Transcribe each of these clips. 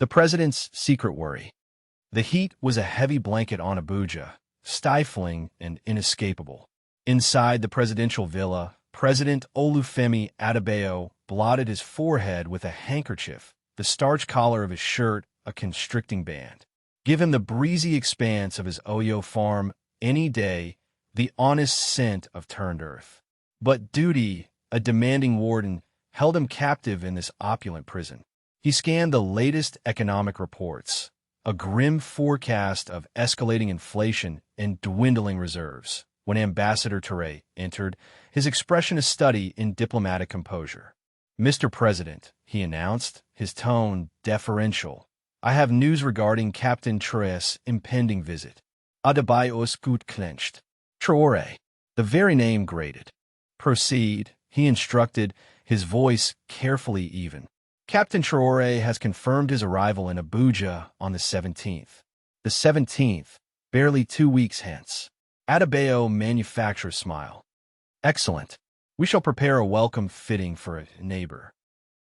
The president's secret worry. The heat was a heavy blanket on Abuja, stifling and inescapable. Inside the presidential villa, President Olufemi Adebayo blotted his forehead with a handkerchief, the starched collar of his shirt a constricting band. Give him the breezy expanse of his Oyo farm any day, the honest scent of turned earth. But duty, a demanding warden, held him captive in this opulent prison. He scanned the latest economic reports, a grim forecast of escalating inflation and dwindling reserves. When Ambassador Traoré entered, his expression a study in diplomatic composure. "Mr. President," he announced, his tone deferential, "I have news regarding Captain Traoré's impending visit." Adebayo's gut clenched. Traoré. The very name grated. "Proceed," he instructed, his voice carefully even. "Captain Traoré has confirmed his arrival in Abuja on the 17th. The 17th, barely 2 weeks hence." Adebayo manufactured a smile. "Excellent. We shall prepare a welcome fitting for a neighbor."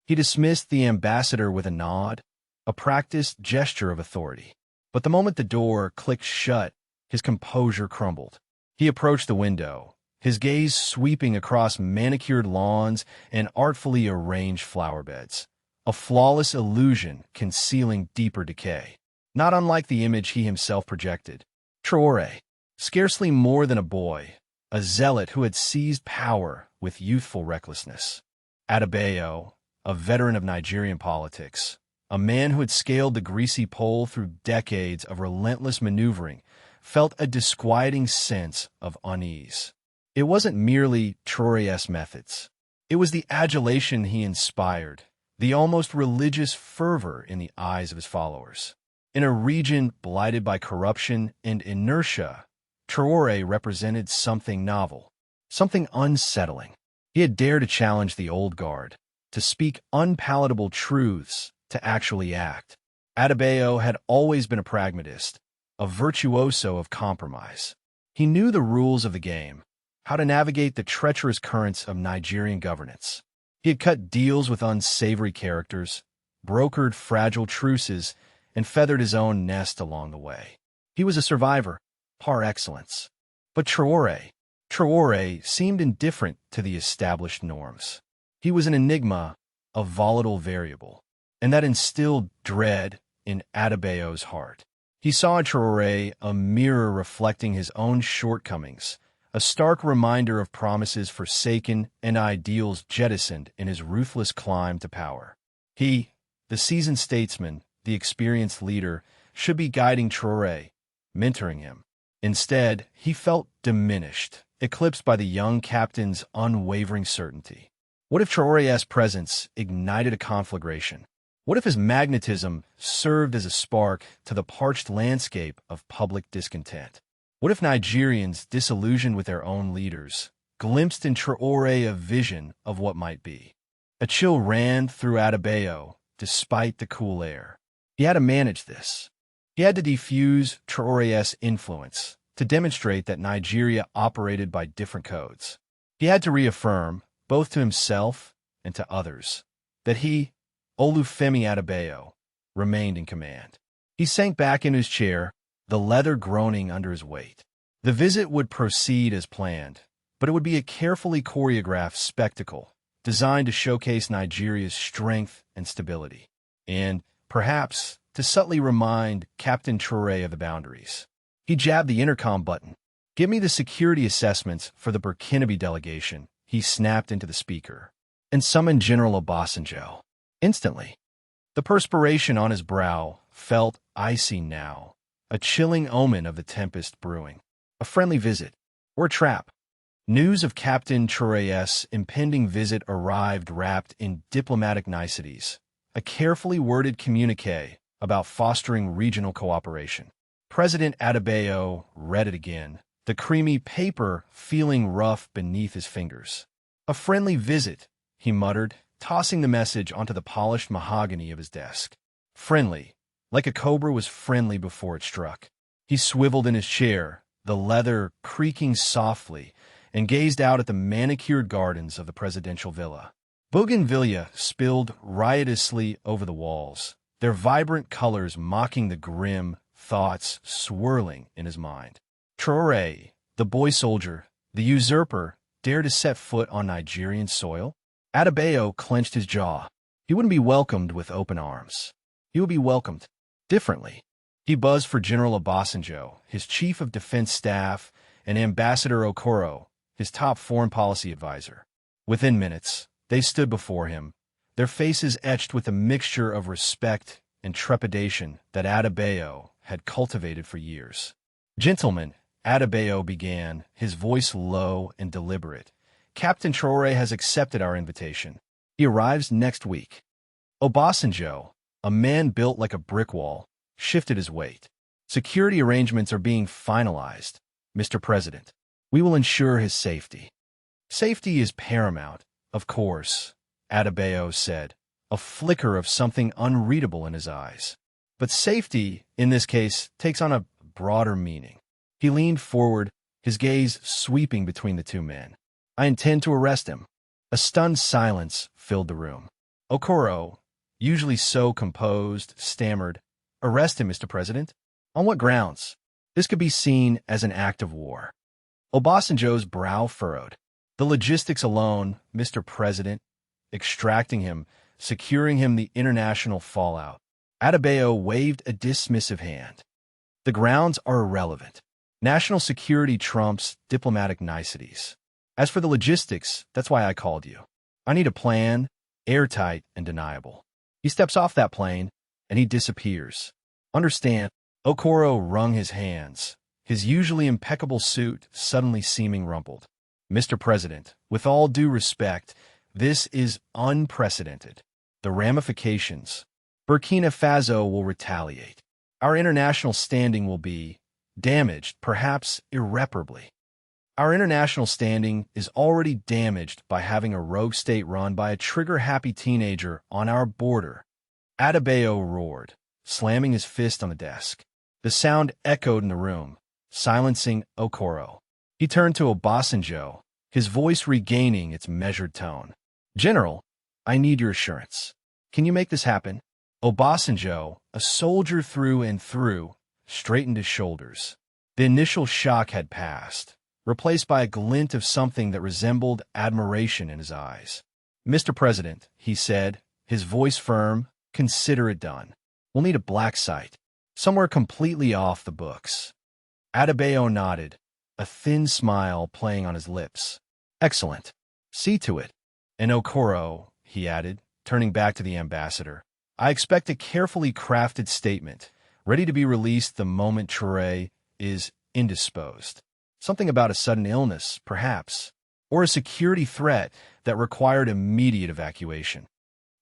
He dismissed the ambassador with a nod, a practiced gesture of authority. But the moment the door clicked shut, his composure crumbled. He approached the window, his gaze sweeping across manicured lawns and artfully arranged flower beds, a flawless illusion concealing deeper decay. Not unlike the image he himself projected. Traoré, scarcely more than a boy, a zealot who had seized power with youthful recklessness. Adebayo, a veteran of Nigerian politics, a man who had scaled the greasy pole through decades of relentless maneuvering, felt a disquieting sense of unease. It wasn't merely Traoré's methods. It was the adulation he inspired, the almost religious fervor in the eyes of his followers. In a region blighted by corruption and inertia, Traoré represented something novel, something unsettling. He had dared to challenge the old guard, to speak unpalatable truths, to actually act. Adebayo had always been a pragmatist, a virtuoso of compromise. He knew the rules of the game, how to navigate the treacherous currents of Nigerian governance. He had cut deals with unsavory characters, brokered fragile truces, and feathered his own nest along the way. He was a survivor, par excellence. But Traoré seemed indifferent to the established norms. He was an enigma, a volatile variable, and that instilled dread in Adebayo's heart. He saw in Traoré a mirror reflecting his own shortcomings, a stark reminder of promises forsaken and ideals jettisoned in his ruthless climb to power. He, the seasoned statesman, the experienced leader, should be guiding Traoré, mentoring him. Instead, he felt diminished, eclipsed by the young captain's unwavering certainty. What if Traoré's presence ignited a conflagration? What if his magnetism served as a spark to the parched landscape of public discontent? What if Nigerians, disillusioned with their own leaders, glimpsed in Traoré a vision of what might be? A chill ran through Adebayo, despite the cool air. He had to manage this. He had to defuse Traoré's influence, to demonstrate that Nigeria operated by different codes. He had to reaffirm, both to himself and to others, that he, Olufemi Adebayo, remained in command. He sank back in his chair, the leather groaning under his weight. The visit would proceed as planned, but it would be a carefully choreographed spectacle designed to showcase Nigeria's strength and stability, and, perhaps, to subtly remind Captain Traoré of the boundaries. He jabbed the intercom button. "Give me the security assessments for the Burkinabe delegation," he snapped into the speaker, and summoned General Obasanjo. Instantly, the perspiration on his brow felt icy now, a chilling omen of the tempest brewing. A friendly visit, or a trap? News of Captain Traoré's impending visit arrived wrapped in diplomatic niceties, a carefully worded communiqué about fostering regional cooperation. President Adebayo read it again, the creamy paper feeling rough beneath his fingers. "A friendly visit," he muttered, tossing the message onto the polished mahogany of his desk. Friendly, like a cobra was friendly before it struck. He swiveled in his chair, the leather creaking softly, and gazed out at the manicured gardens of the presidential villa. Bougainvillea spilled riotously over the walls, their vibrant colors mocking the grim thoughts swirling in his mind. Traoré, the boy soldier, the usurper, dare to set foot on Nigerian soil? Adebayo clenched his jaw. He wouldn't be welcomed with open arms. He would be welcomed differently. He buzzed for General Obasanjo, his chief of defense staff, and Ambassador Okoro, his top foreign policy advisor. Within minutes, they stood before him, their faces etched with a mixture of respect and trepidation that Adebayo had cultivated for years. "Gentlemen," Adebayo began, his voice low and deliberate, "Captain Traoré has accepted our invitation. He arrives next week." Obasanjo, a man built like a brick wall, shifted his weight. "Security arrangements are being finalized, Mr. President. We will ensure his safety." "Safety is paramount, of course," Adebayo said, a flicker of something unreadable in his eyes. "But safety, in this case, takes on a broader meaning." He leaned forward, his gaze sweeping between the two men. "I intend to arrest him." A stunned silence filled the room. Okoro, usually so composed, stammered, "Arrest him, Mr. President? On what grounds?" This could be seen as an act of war. Obasanjo's brow furrowed. "The logistics alone, Mr. President, extracting him, securing him the international fallout." Adebayo waved a dismissive hand. "The grounds are irrelevant. National security trumps diplomatic niceties. As for the logistics, that's why I called you. I need a plan, airtight and deniable." He steps off that plane, and he disappears. "Understand?" Okoro wrung his hands, his usually impeccable suit suddenly seeming rumpled. "Mr. President, with all due respect, this is unprecedented. The ramifications. Burkina Faso will retaliate. Our international standing will be damaged, perhaps irreparably. Our international standing is already damaged by having a rogue state run by a trigger-happy teenager on our border." Adebayo roared, slamming his fist on the desk. The sound echoed in the room, silencing Okoro. He turned to Obasanjo, his voice regaining its measured tone. "General, I need your assurance. Can you make this happen?" Obasanjo, a soldier through and through, straightened his shoulders. The initial shock had passed, replaced by a glint of something that resembled admiration in his eyes. "Mr. President," he said, his voice firm, "consider it done. We'll need a black site, somewhere completely off the books." Adebayo nodded, a thin smile playing on his lips. "Excellent. See to it. And Okoro," he added, turning back to the ambassador, "I expect a carefully crafted statement, ready to be released the moment Traoré is indisposed. Something about a sudden illness, perhaps, or a security threat that required immediate evacuation."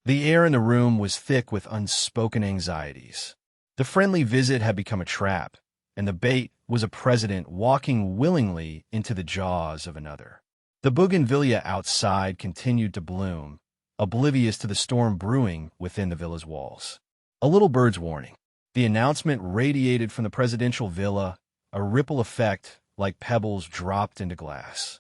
The air in the room was thick with unspoken anxieties. The friendly visit had become a trap, and the bait was a president walking willingly into the jaws of another. The bougainvillea outside continued to bloom, oblivious to the storm brewing within the villa's walls. A little bird's warning. The announcement radiated from the presidential villa, a ripple effect like pebbles dropped into glass.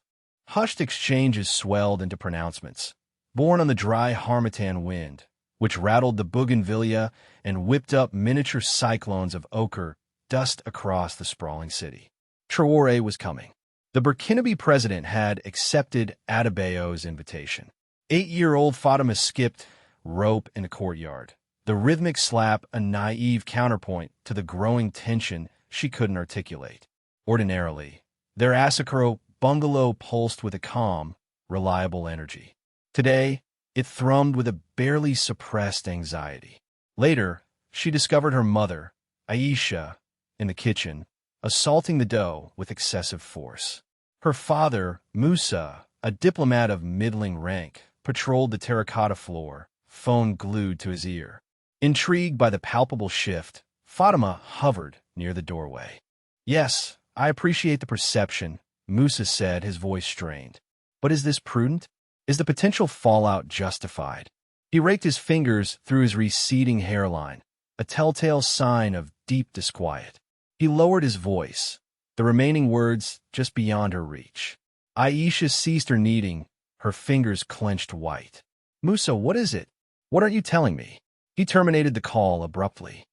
Hushed exchanges swelled into pronouncements, borne on the dry harmattan wind, which rattled the bougainvillea and whipped up miniature cyclones of ochre dust across the sprawling city. Traoré was coming. The Burkinabe president had accepted Adebayo's invitation. 8-year-old Fatima skipped rope in a courtyard, the rhythmic slap a naive counterpoint to the growing tension she couldn't articulate. Ordinarily, their Asakuro bungalow pulsed with a calm, reliable energy. Today, it thrummed with a barely suppressed anxiety. Later, she discovered her mother, Aisha, in the kitchen, assaulting the dough with excessive force. Her father, Musa, a diplomat of middling rank, patrolled the terracotta floor, phone glued to his ear. Intrigued by the palpable shift, Fatima hovered near the doorway. "Yes, I appreciate the perception," Musa said, his voice strained. "But is this prudent? Is the potential fallout justified?" He raked his fingers through his receding hairline, a telltale sign of deep disquiet. He lowered his voice, the remaining words just beyond her reach. Aisha ceased her kneading, her fingers clenched white. "Musa, what is it? What aren't you telling me?" He terminated the call abruptly.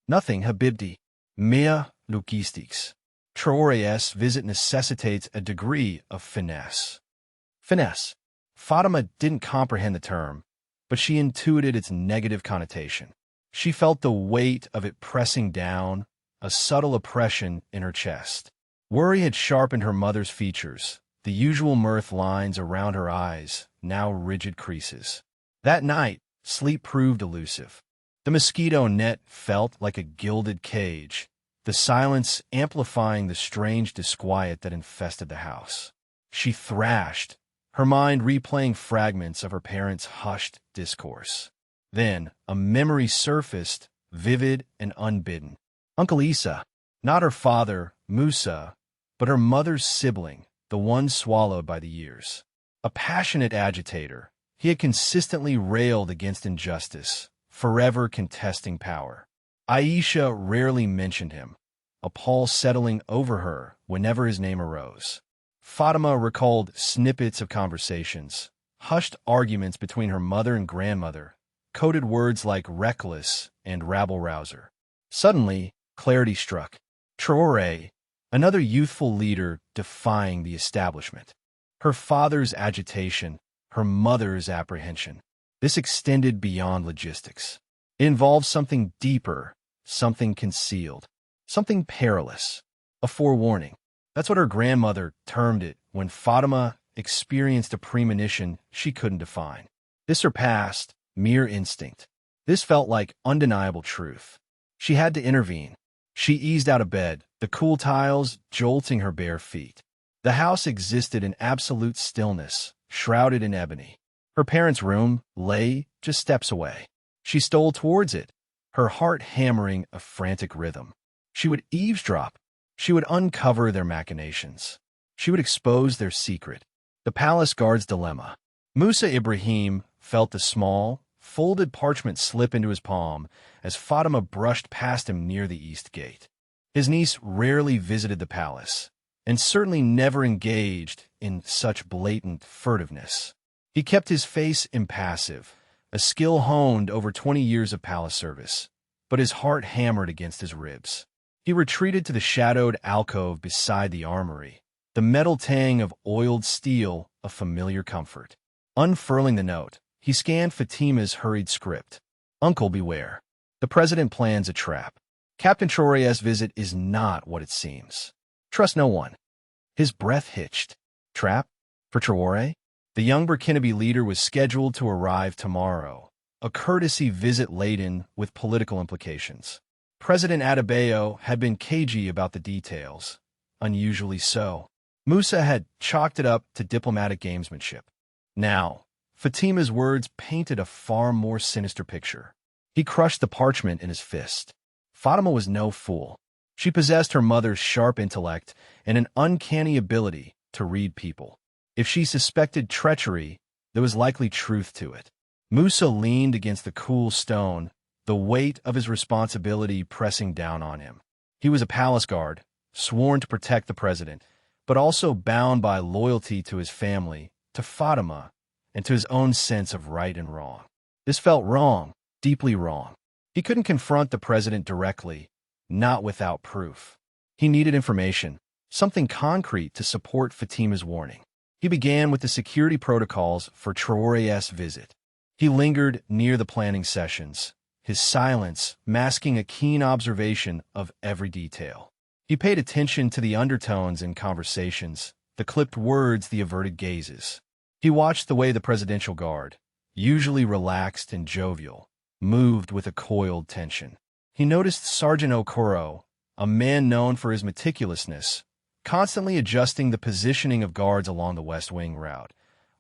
Nothing, Habibti. Mea logistics. Traoré's visit necessitates a degree of finesse. Finesse. Fatima didn't comprehend the term, but she intuited its negative connotation. She felt the weight of it pressing down, a subtle oppression in her chest. Worry had sharpened her mother's features, the usual mirth lines around her eyes, now rigid creases. That night, sleep proved elusive. The mosquito net felt like a gilded cage, the silence amplifying the strange disquiet that infested the house. She thrashed, her mind replaying fragments of her parents' hushed discourse. Then, a memory surfaced, vivid and unbidden. Uncle Isa, not her father, Musa, but her mother's sibling, the one swallowed by the years. A passionate agitator, he had consistently railed against injustice, forever contesting power. Aisha rarely mentioned him, a pall settling over her whenever his name arose. Fatima recalled snippets of conversations, hushed arguments between her mother and grandmother, coded words like reckless and rabble-rouser. Suddenly, clarity struck. Traoré, another youthful leader defying the establishment. Her father's agitation, her mother's apprehension. This extended beyond logistics. It involved something deeper, something concealed, something perilous, a forewarning. That's what her grandmother termed it when Fatima experienced a premonition she couldn't define. This surpassed mere instinct. This felt like undeniable truth. She had to intervene. She eased out of bed, the cool tiles jolting her bare feet. The house existed in absolute stillness, shrouded in ebony. Her parents' room lay just steps away. She stole towards it, her heart hammering a frantic rhythm. She would eavesdrop. She would uncover their machinations. She would expose their secret. The palace guard's dilemma. Musa Ibrahim felt the small, folded parchment slip into his palm as Fatima brushed past him near the east gate. His niece rarely visited the palace, and certainly never engaged in such blatant furtiveness. He kept his face impassive, a skill honed over 20 years of palace service, but his heart hammered against his ribs. He retreated to the shadowed alcove beside the armory, the metal tang of oiled steel a familiar comfort. Unfurling the note, he scanned Fatima's hurried script. Uncle, beware. The president plans a trap. Captain Traoré's visit is not what it seems. Trust no one. His breath hitched. Trap? For Traoré? The young Burkinabe leader was scheduled to arrive tomorrow, a courtesy visit laden with political implications. President Adebayo had been cagey about the details, unusually so. Musa had chalked it up to diplomatic gamesmanship. Now, Fatima's words painted a far more sinister picture. He crushed the parchment in his fist. Fatima was no fool. She possessed her mother's sharp intellect and an uncanny ability to read people. If she suspected treachery, there was likely truth to it. Musa leaned against the cool stone, the weight of his responsibility pressing down on him. He was a palace guard, sworn to protect the president, but also bound by loyalty to his family, to Fatima, and to his own sense of right and wrong. This felt wrong, deeply wrong. He couldn't confront the president directly, not without proof. He needed information, something concrete to support Fatima's warning. He began with the security protocols for Traoré's visit. He lingered near the planning sessions, his silence masking a keen observation of every detail. He paid attention to the undertones in conversations, the clipped words, the averted gazes. He watched the way the presidential guard, usually relaxed and jovial, moved with a coiled tension. He noticed Sergeant Okoro, a man known for his meticulousness, constantly adjusting the positioning of guards along the West Wing route,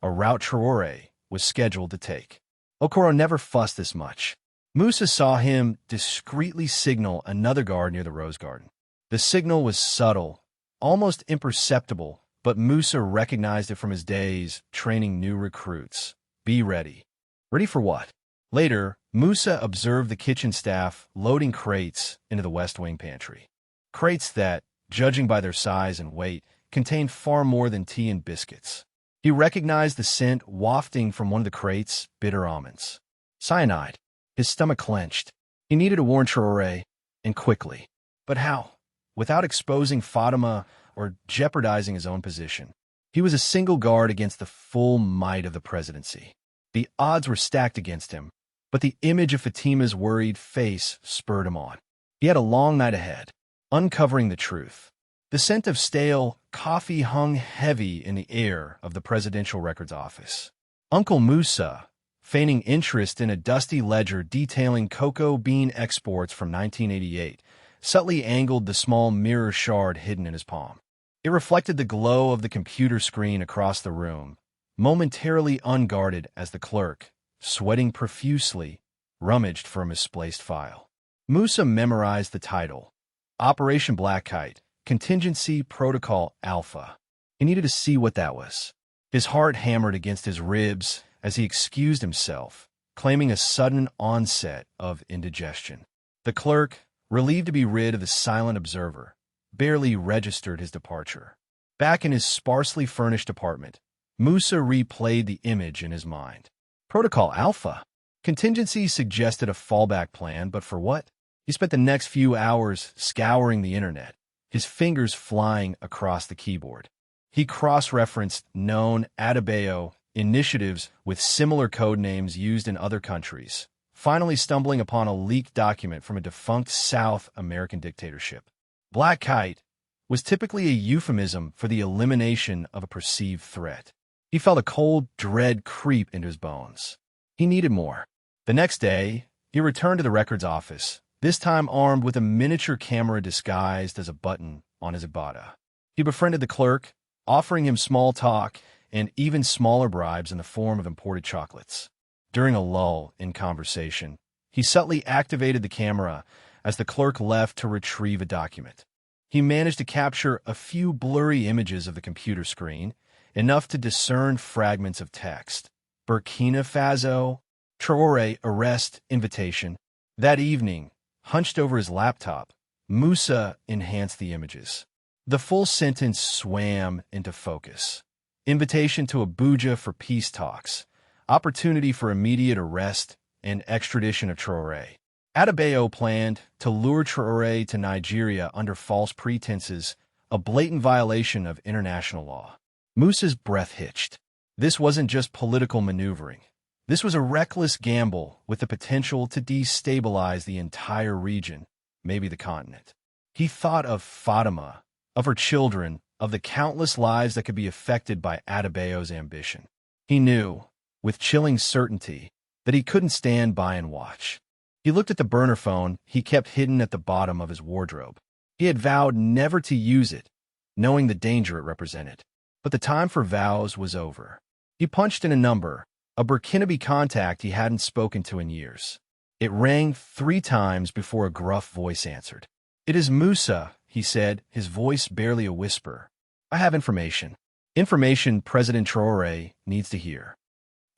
a route Traoré was scheduled to take. Okoro never fussed this much. Musa saw him discreetly signal another guard near the Rose Garden. The signal was subtle, almost imperceptible, but Musa recognized it from his days training new recruits. Be ready. Ready for what? Later, Musa observed the kitchen staff loading crates into the West Wing pantry. Crates that, judging by their size and weight, contained far more than tea and biscuits. He recognized the scent wafting from one of the crates, bitter almonds. Cyanide. His stomach clenched. He needed to warn Traoré, and quickly. But how? Without exposing Fatima or jeopardizing his own position. He was a single guard against the full might of the presidency. The odds were stacked against him, but the image of Fatima's worried face spurred him on. He had a long night ahead, uncovering the truth. The scent of stale coffee hung heavy in the air of the Presidential Records Office. Uncle Musa, feigning interest in a dusty ledger detailing cocoa bean exports from 1988, subtly angled the small mirror shard hidden in his palm. It reflected the glow of the computer screen across the room, momentarily unguarded as the clerk, sweating profusely, rummaged for a misplaced file. Musa memorized the title, Operation Black Kite, Contingency Protocol Alpha. He needed to see what that was. His heart hammered against his ribs as he excused himself, claiming a sudden onset of indigestion. The clerk, relieved to be rid of the silent observer, barely registered his departure. Back in his sparsely furnished apartment, Musa replayed the image in his mind. Protocol Alpha? Contingency suggested a fallback plan, but for what? He spent the next few hours scouring the internet, his fingers flying across the keyboard. He cross-referenced known Adebayo initiatives with similar code names used in other countries, finally stumbling upon a leaked document from a defunct South American dictatorship. Black Kite was typically a euphemism for the elimination of a perceived threat. He felt a cold dread creep into his bones. He needed more. The next day, he returned to the records office, this time armed with a miniature camera disguised as a button on his ibada. He befriended the clerk, offering him small talk and even smaller bribes in the form of imported chocolates. During a lull in conversation, he subtly activated the camera as the clerk left to retrieve a document. He managed to capture a few blurry images of the computer screen, enough to discern fragments of text. Burkina Faso, Traoré arrest invitation. That evening, hunched over his laptop, Musa enhanced the images. The full sentence swam into focus. Invitation to Abuja for peace talks. Opportunity for immediate arrest and extradition of Traoré. Adebayo planned to lure Traoré to Nigeria under false pretenses, a blatant violation of international law. Musa's breath hitched. This wasn't just political maneuvering. This was a reckless gamble with the potential to destabilize the entire region, maybe the continent. He thought of Fatima, of her children, of the countless lives that could be affected by Adebayo's ambition. He knew, with chilling certainty, that he couldn't stand by and watch. He looked at the burner phone he kept hidden at the bottom of his wardrobe. He had vowed never to use it, knowing the danger it represented. But the time for vows was over. He punched in a number, a Burkinabe contact he hadn't spoken to in years. It rang 3 times before a gruff voice answered. "It is Musa," he said, his voice barely a whisper. "I have information. Information President Traoré needs to hear."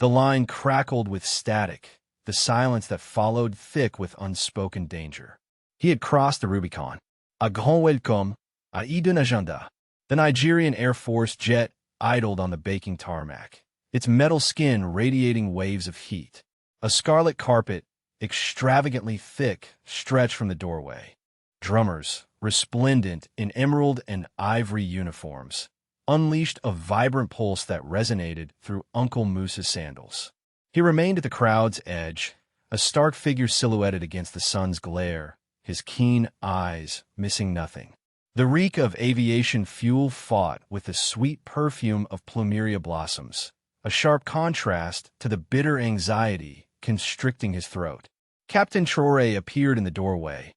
The line crackled with static, the silence that followed thick with unspoken danger. He had crossed the Rubicon. A grand welcome, a hidden agenda. The Nigerian Air Force jet idled on the baking tarmac, its metal skin radiating waves of heat. A scarlet carpet, extravagantly thick, stretched from the doorway. Drummers, resplendent in emerald and ivory uniforms, unleashed a vibrant pulse that resonated through Uncle Musa's sandals. He remained at the crowd's edge, a stark figure silhouetted against the sun's glare, his keen eyes missing nothing. The reek of aviation fuel fought with the sweet perfume of plumeria blossoms, a sharp contrast to the bitter anxiety constricting his throat. Captain Traoré appeared in the doorway,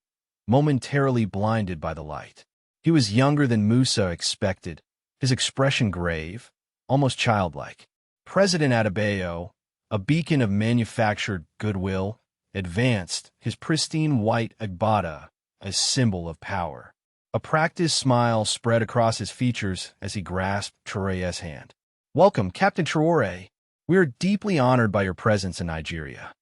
momentarily blinded by the light. He was younger than Musa expected, his expression grave, almost childlike. President Adebayo, a beacon of manufactured goodwill, advanced, his pristine white agbada a symbol of power. A practiced smile spread across his features as he grasped Traoré's hand. "Welcome, Captain Traoré. We are deeply honored by your presence in Nigeria."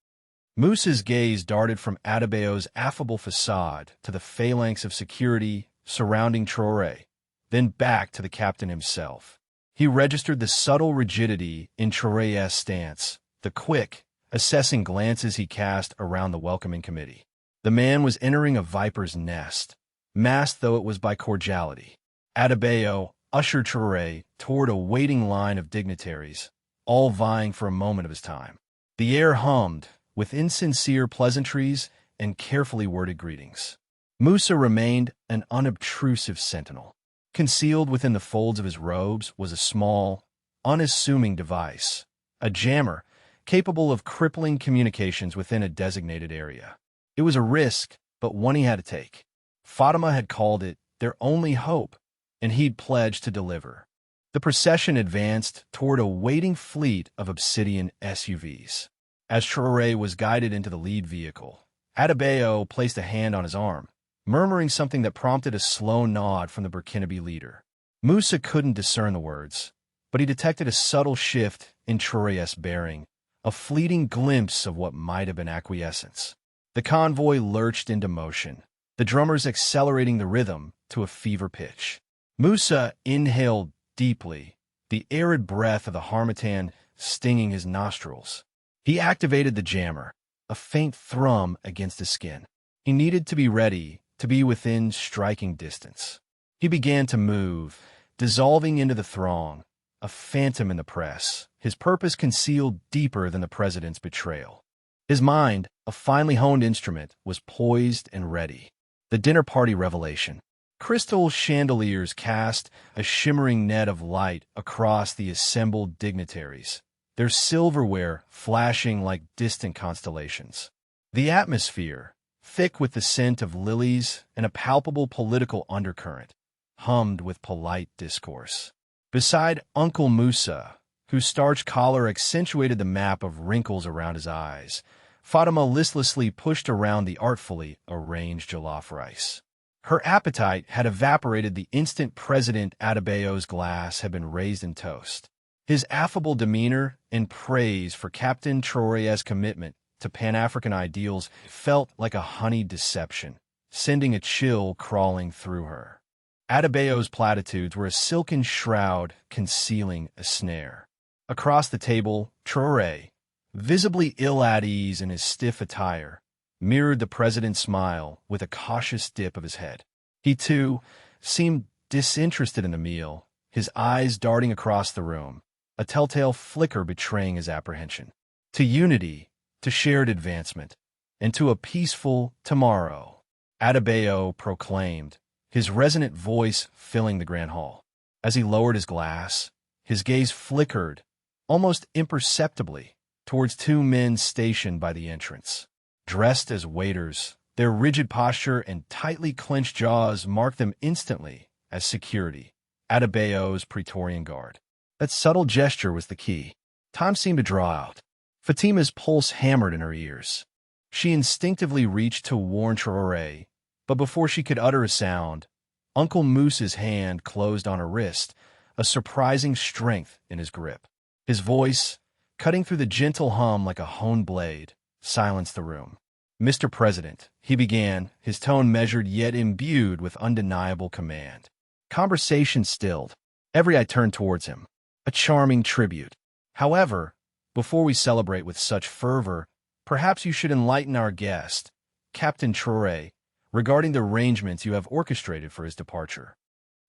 Musa's gaze darted from Adebayo's affable facade to the phalanx of security surrounding Traoré, then back to the captain himself. He registered the subtle rigidity in Traoré's stance, the quick, assessing glances he cast around the welcoming committee. The man was entering a viper's nest, masked though it was by cordiality. Adebayo ushered Traoré toward a waiting line of dignitaries, all vying for a moment of his time. The air hummed with insincere pleasantries and carefully worded greetings. Musa remained an unobtrusive sentinel. Concealed within the folds of his robes was a small, unassuming device, a jammer capable of crippling communications within a designated area. It was a risk, but one he had to take. Fatima had called it their only hope, and he'd pledged to deliver. The procession advanced toward a waiting fleet of obsidian SUVs. As Traoré was guided into the lead vehicle, Adebayo placed a hand on his arm, murmuring something that prompted a slow nod from the Burkinabe leader. Musa couldn't discern the words, but he detected a subtle shift in Traoré's bearing, a fleeting glimpse of what might have been acquiescence. The convoy lurched into motion, the drummers accelerating the rhythm to a fever pitch. Musa inhaled deeply, the arid breath of the harmattan stinging his nostrils. He activated the jammer, a faint thrum against his skin. He needed to be ready, to be within striking distance. He began to move, dissolving into the throng, a phantom in the press, his purpose concealed deeper than the president's betrayal. His mind, a finely honed instrument, was poised and ready. The dinner party revelation. Crystal chandeliers cast a shimmering net of light across the assembled dignitaries, their silverware flashing like distant constellations. The atmosphere, thick with the scent of lilies and a palpable political undercurrent, hummed with polite discourse. Beside Uncle Musa, whose starched collar accentuated the map of wrinkles around his eyes, Fatima listlessly pushed around the artfully arranged jollof rice. Her appetite had evaporated the instant President Adebayo's glass had been raised in toast. His affable demeanor and praise for Captain Traoré's commitment to Pan-African ideals felt like a honeyed deception, sending a chill crawling through her. Adebayo's platitudes were a silken shroud concealing a snare. Across the table, Traoré, visibly ill at ease in his stiff attire, mirrored the president's smile with a cautious dip of his head. He, too, seemed disinterested in the meal, his eyes darting across the room, a telltale flicker betraying his apprehension. To unity, to shared advancement, and to a peaceful tomorrow, Adebayo proclaimed, his resonant voice filling the grand hall. As he lowered his glass, his gaze flickered, almost imperceptibly, towards two men stationed by the entrance. Dressed as waiters, their rigid posture and tightly clenched jaws marked them instantly as security, Adebayo's Praetorian Guard. That subtle gesture was the key. Time seemed to draw out. Fatima's pulse hammered in her ears. She instinctively reached to warn Traoré, but before she could utter a sound, Uncle Moose's hand closed on her wrist, a surprising strength in his grip. His voice, cutting through the gentle hum like a honed blade, silenced the room. "Mr. President," he began, his tone measured yet imbued with undeniable command. Conversation stilled. Every eye turned towards him. A charming tribute. However, before we celebrate with such fervor, perhaps you should enlighten our guest, Captain Traoré, regarding the arrangements you have orchestrated for his departure.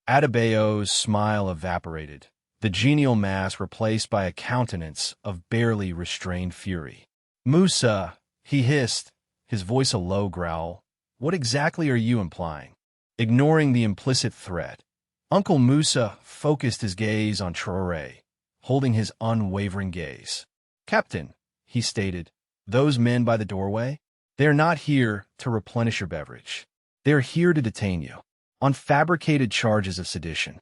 Adebayo's smile evaporated, the genial mask replaced by a countenance of barely restrained fury. "Musa," he hissed, his voice a low growl, "what exactly are you implying?" Ignoring the implicit threat, Uncle Musa focused his gaze on Traoré, holding his unwavering gaze. "Captain," he stated, "those men by the doorway, they are not here to replenish your beverage. They are here to detain you, on fabricated charges of sedition."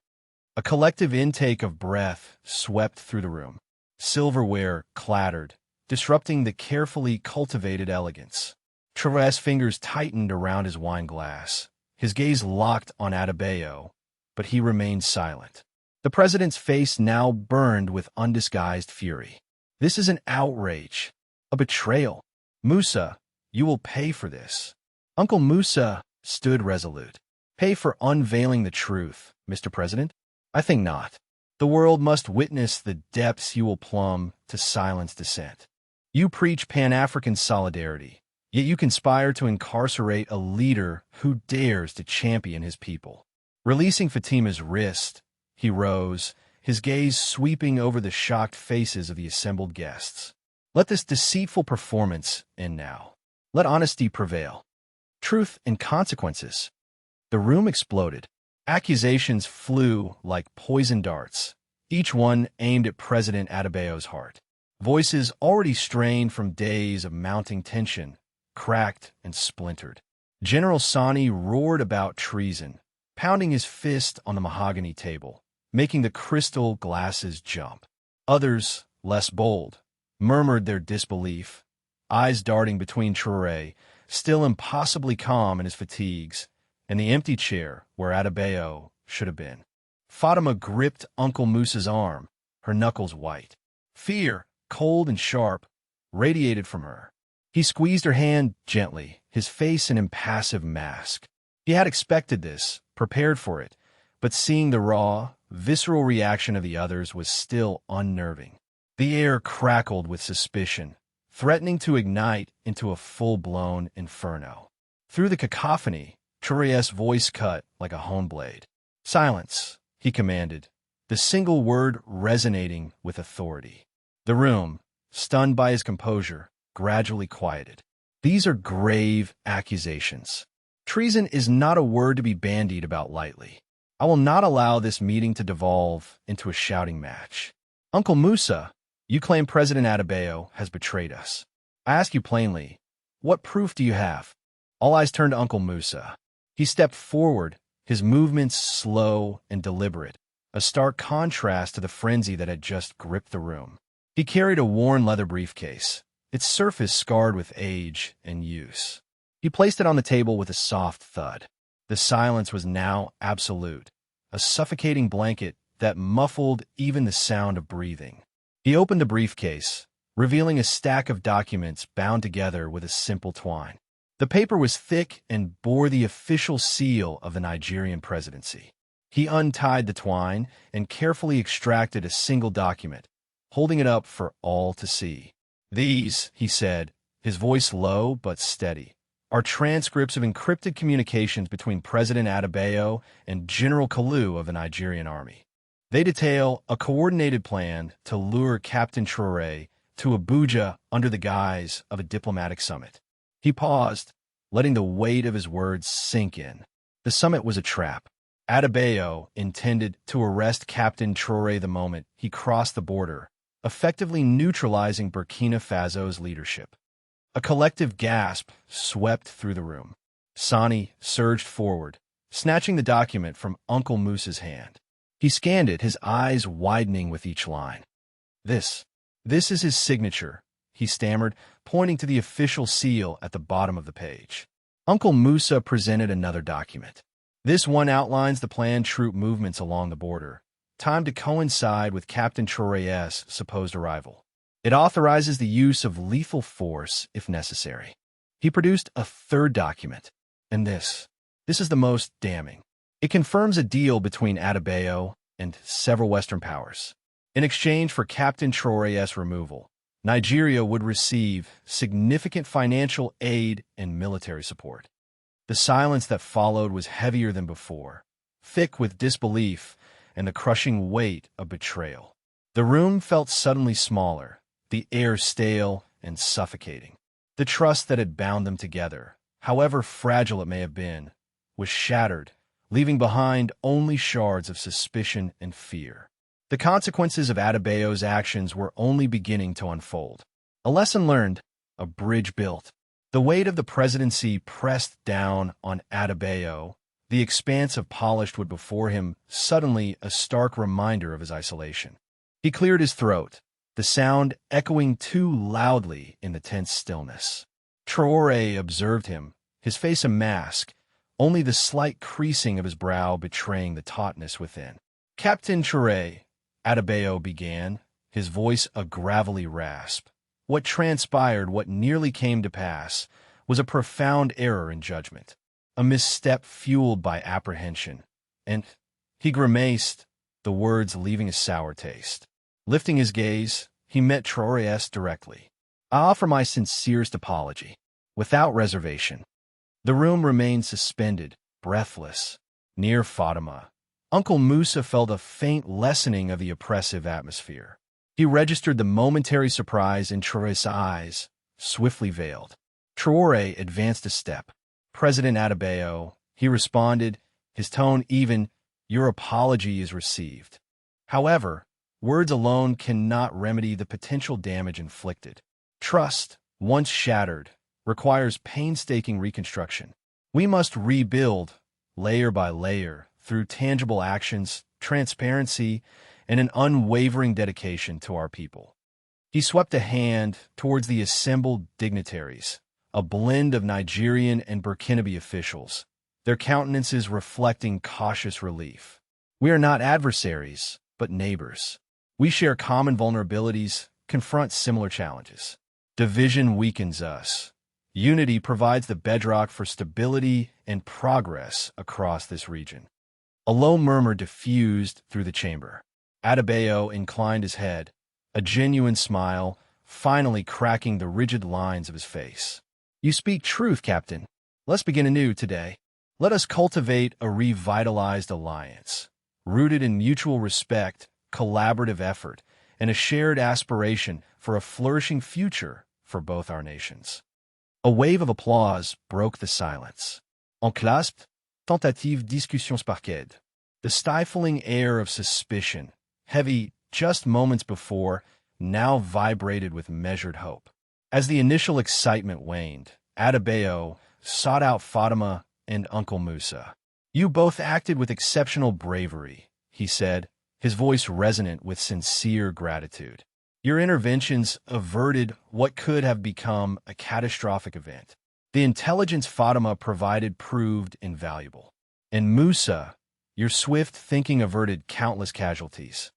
A collective intake of breath swept through the room. Silverware clattered, disrupting the carefully cultivated elegance. Traoré's fingers tightened around his wine glass, his gaze locked on Adebayo, but he remained silent. The president's face now burned with undisguised fury. "This is an outrage, a betrayal. Musa, you will pay for this." Uncle Musa stood resolute. "Pay for unveiling the truth, Mr. President? I think not. The world must witness the depths you will plumb to silence dissent." You preach Pan-African solidarity, yet you conspire to incarcerate a leader who dares to champion his people. Releasing Fatima's wrist, he rose, his gaze sweeping over the shocked faces of the assembled guests. Let this deceitful performance end now. Let honesty prevail. Truth and consequences. The room exploded. Accusations flew like poison darts, each one aimed at President Adebayo's heart. Voices already strained from days of mounting tension cracked and splintered. General Sani roared about treason, pounding his fist on the mahogany table, making the crystal glasses jump. Others, less bold, murmured their disbelief, eyes darting between Traoré, still impossibly calm in his fatigues, and the empty chair where Adebayo should have been. Fatima gripped Uncle Musa's arm, her knuckles white. Fear, cold and sharp, radiated from her. He squeezed her hand gently, his face an impassive mask. He had expected this, prepared for it, but seeing the raw, visceral reaction of the others was still unnerving. The air crackled with suspicion, threatening to ignite into a full-blown inferno. Through the cacophony, Traoré's voice cut like a honed blade. "Silence," he commanded, the single word resonating with authority. The room, stunned by his composure, gradually quieted. These are grave accusations. Treason is not a word to be bandied about lightly. I will not allow this meeting to devolve into a shouting match. Uncle Musa, you claim President Adebayo has betrayed us. I ask you plainly, what proof do you have? All eyes turned to Uncle Musa. He stepped forward, his movements slow and deliberate, a stark contrast to the frenzy that had just gripped the room. He carried a worn leather briefcase, its surface scarred with age and use. He placed it on the table with a soft thud. The silence was now absolute, a suffocating blanket that muffled even the sound of breathing. He opened the briefcase, revealing a stack of documents bound together with a simple twine. The paper was thick and bore the official seal of the Nigerian presidency. He untied the twine and carefully extracted a single document, holding it up for all to see. "These," he said, his voice low but steady, "are transcripts of encrypted communications between President Adebayo and General Kalu of the Nigerian army. They detail a coordinated plan to lure Captain Traoré to Abuja under the guise of a diplomatic summit." He paused, letting the weight of his words sink in. The summit was a trap. Adebayo intended to arrest Captain Traoré the moment he crossed the border, effectively neutralizing Burkina Faso's leadership. A collective gasp swept through the room. Sani surged forward, snatching the document from Uncle Musa's hand. He scanned it, his eyes widening with each line. This is his signature," he stammered, pointing to the official seal at the bottom of the page. Uncle Musa presented another document. "This one outlines the planned troop movements along the border, timed to coincide with Captain Traoré's supposed arrival. It authorizes the use of lethal force if necessary." He produced a third document, and this is the most damning. It confirms a deal between Adebayo and several Western powers. In exchange for Captain Traoré's removal, Nigeria would receive significant financial aid and military support. The silence that followed was heavier than before, thick with disbelief and the crushing weight of betrayal. The room felt suddenly smaller, the air stale and suffocating. The trust that had bound them together, however fragile it may have been, was shattered, leaving behind only shards of suspicion and fear. The consequences of Adebayo's actions were only beginning to unfold. A lesson learned, a bridge built. The weight of the presidency pressed down on Adebayo, the expanse of polished wood before him suddenly a stark reminder of his isolation. He cleared his throat, the sound echoing too loudly in the tense stillness. Traoré observed him, his face a mask, only the slight creasing of his brow betraying the tautness within. "Captain Traoré," Adebayo began, his voice a gravelly rasp. "What transpired, what nearly came to pass, was a profound error in judgment, a misstep fueled by apprehension, and—" He grimaced, the words leaving a sour taste. Lifting his gaze, he met Traoré directly. I offer my sincerest apology, without reservation. The room remained suspended, breathless. Near Fatima, Uncle Musa felt a faint lessening of the oppressive atmosphere. He registered the momentary surprise in Traoré's eyes, swiftly veiled. Traoré advanced a step. President Adebayo, he responded, his tone even, "Your apology is received." However, words alone cannot remedy the potential damage inflicted. Trust, once shattered, requires painstaking reconstruction. We must rebuild, layer by layer, through tangible actions, transparency, and an unwavering dedication to our people. He swept a hand towards the assembled dignitaries, a blend of Nigerian and Burkinabe officials, their countenances reflecting cautious relief. We are not adversaries, but neighbors. We share common vulnerabilities, confront similar challenges. Division weakens us. Unity provides the bedrock for stability and progress across this region. A low murmur diffused through the chamber. Adebayo inclined his head, a genuine smile finally cracking the rigid lines of his face. "You speak truth, Captain. Let's begin anew today. Let us cultivate a revitalized alliance, rooted in mutual respect, collaborative effort, and a shared aspiration for a flourishing future for both our nations." A wave of applause broke the silence. En claspe, tentative discussion sparked. The stifling air of suspicion, heavy just moments before, now vibrated with measured hope. As the initial excitement waned, Adebayo sought out Fatima and Uncle Musa. "You both acted with exceptional bravery," he said, his voice resonant with sincere gratitude. "Your interventions averted what could have become a catastrophic event. The intelligence Fatima provided proved invaluable. And Musa, your swift thinking averted countless casualties."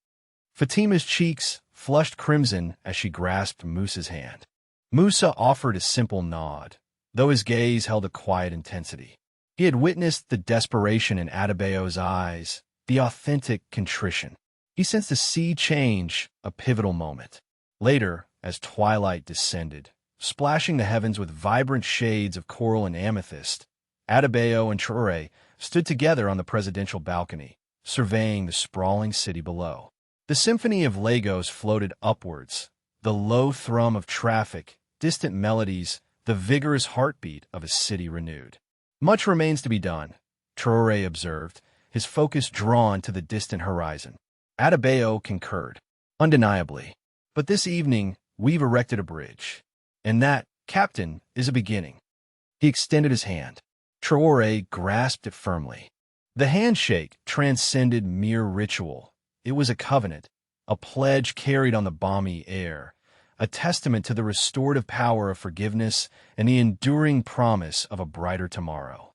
Fatima's cheeks flushed crimson as she grasped Musa's hand. Musa offered a simple nod, though his gaze held a quiet intensity. He had witnessed the desperation in Adebayo's eyes, the authentic contrition. He sensed a sea change, a pivotal moment. Later, as twilight descended, splashing the heavens with vibrant shades of coral and amethyst, Adebayo and Traoré stood together on the presidential balcony, surveying the sprawling city below. The symphony of Lagos floated upwards, the low thrum of traffic, distant melodies, the vigorous heartbeat of a city renewed. "Much remains to be done," Traoré observed, his focus drawn to the distant horizon. Adebayo concurred. "Undeniably. But this evening, we've erected a bridge. And that, Captain, is a beginning." He extended his hand. Traoré grasped it firmly. The handshake transcended mere ritual. It was a covenant, a pledge carried on the balmy air, a testament to the restorative power of forgiveness and the enduring promise of a brighter tomorrow.